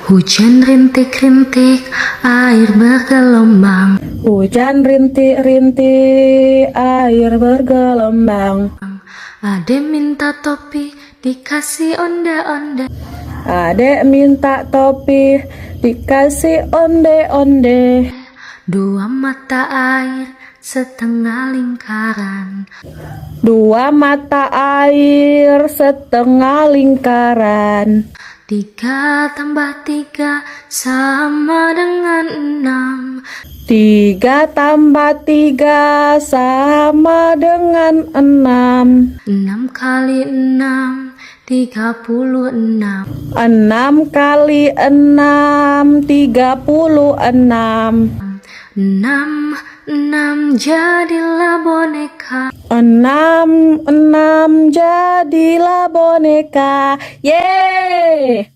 Hujan rintik-rintik, air bergelombang. Hujan rintik-rintik, air bergelombang. Adek minta topi, dikasih onde-onde. Adek minta topi, dikasih onde-onde. Dua mata air, setengah lingkaran. Dua mata air, setengah lingkaran. 3 tambah 3 sama dengan 6. 3 tambah 3 sama dengan 6. 6 kali 6, 36. 6 kali 6, 36. 6 jadilah boneka. 6 jadilah boneka. Yeay!